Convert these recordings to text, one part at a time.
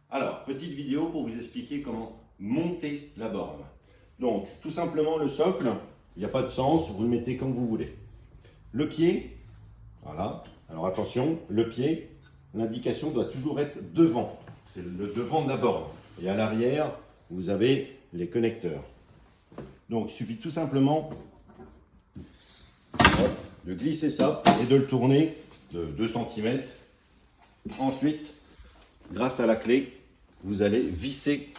Alors, petite vidéo pour vous expliquer comment monter la borne. Donc, tout simplement le socle, il n'y a pas de sens, vous le mettez comme vous voulez. Le pied, voilà. Alors attention, le pied, l'indication doit toujours être devant. C'est le devant de la borne. Et à l'arrière, vous avez les connecteurs. Donc, il suffit tout simplement de glisser ça et de le tourner de 2 cm. Ensuite, grâce à la clé, vous allez visser.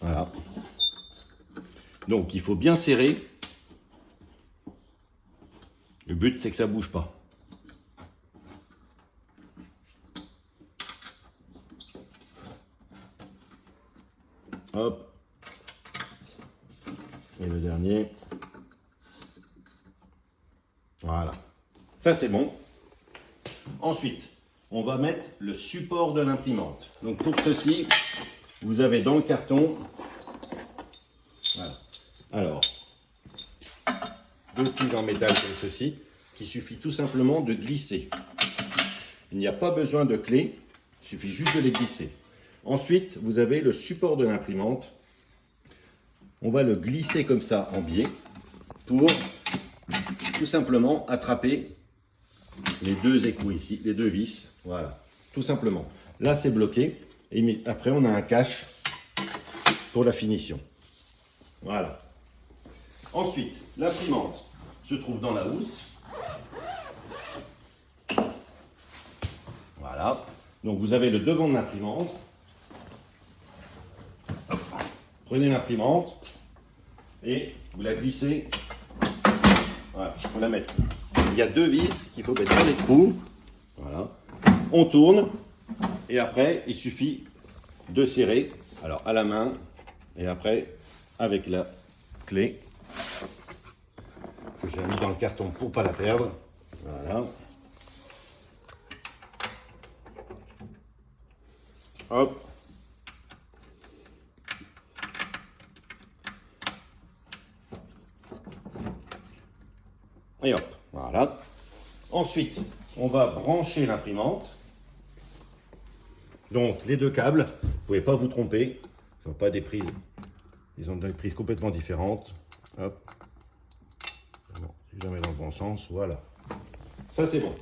Voilà. Donc il faut bien serrer. Le but c'est que ça ne bouge pas. Hop. Et le dernier. Voilà. Ça c'est bon. Ensuite, on va mettre le support de l'imprimante. Donc pour ceci, vous avez dans le carton, voilà. Alors, 2 tiges en métal comme ceci, qu'il suffit tout simplement de glisser. Il n'y a pas besoin de clé, il suffit juste de les glisser. Ensuite, vous avez le support de l'imprimante. On va le glisser comme ça en biais pour tout simplement attraper les 2 écrous ici, les 2 vis. Voilà, tout simplement. Là, c'est bloqué. Et après, on a un cache pour la finition. Voilà. Ensuite, l'imprimante se trouve dans la housse. Voilà. Donc, vous avez le devant de l'imprimante. Prenez l'imprimante et vous la glissez. Voilà, il faut la mettre. Il y a 2 vis qu'il faut mettre dans les trous. Voilà. On tourne et après, il suffit de serrer. Alors, à la main et après, avec la clé que j'ai mis dans le carton pour ne pas la perdre. Voilà. Hop. Et hop, voilà. Ensuite, on va brancher l'imprimante. Donc, les 2 câbles, vous ne pouvez pas vous tromper. Ils n'ont pas des prises. Ils ont des prises complètement différentes. Hop. Bon, c'est jamais dans le bon sens. Voilà. Ça, c'est bon.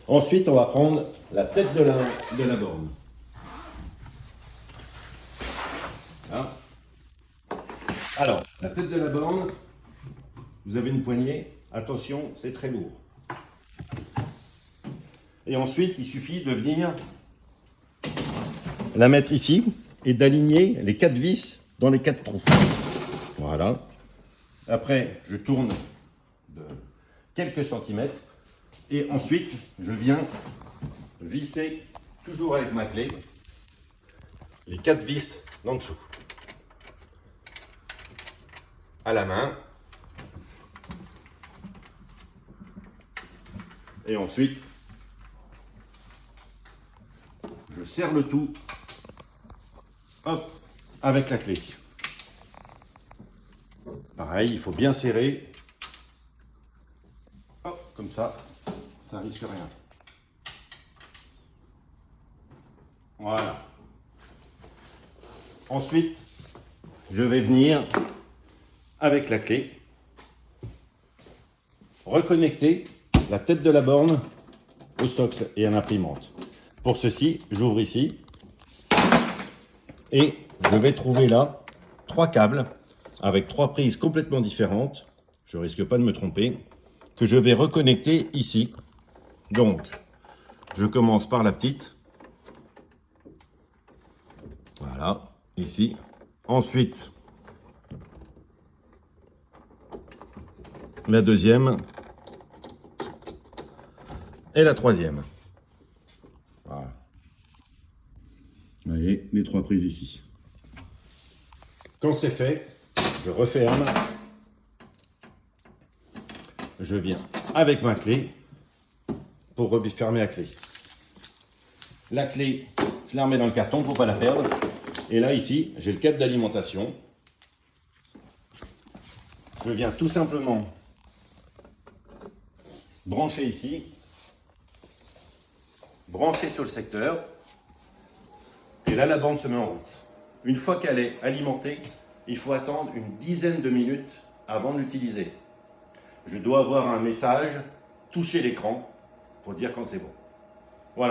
Ensuite, on va prendre la tête de la borne. Hein? Alors, la tête de la borne, vous avez une poignée. Attention, c'est très lourd. Et ensuite, il suffit de venir la mettre ici et d'aligner les 4 vis dans les 4 trous. Voilà. Après, je tourne de quelques centimètres et ensuite, je viens visser, toujours avec ma clé, les 4 vis d'en dessous. À la main. Et ensuite, je serre le tout, hop, avec la clé. Pareil, il faut bien serrer. Hop, comme ça risque rien. Voilà. Ensuite, je vais venir, avec la clé, reconnecter la tête de la borne au socle et à l'imprimante. Pour ceci, j'ouvre ici et je vais trouver là 3 câbles avec 3 prises complètement différentes. Je ne risque pas de me tromper, que je vais reconnecter ici. Donc, je commence par la petite. Voilà, ici. Ensuite, la deuxième et la troisième. Voilà. Vous voyez, les 3 prises ici. Quand c'est fait, je referme. Je viens avec ma clé pour refermer la clé. La clé, je la remets dans le carton pour ne pas la perdre. Et là, ici, j'ai le câble d'alimentation. Je viens tout simplement brancher ici. branché sur le secteur. Et là, la bande se met en route. Une fois qu'elle est alimentée, il faut attendre une dizaine de minutes avant de l'utiliser. Je dois avoir un message, toucher l'écran, pour dire quand c'est bon.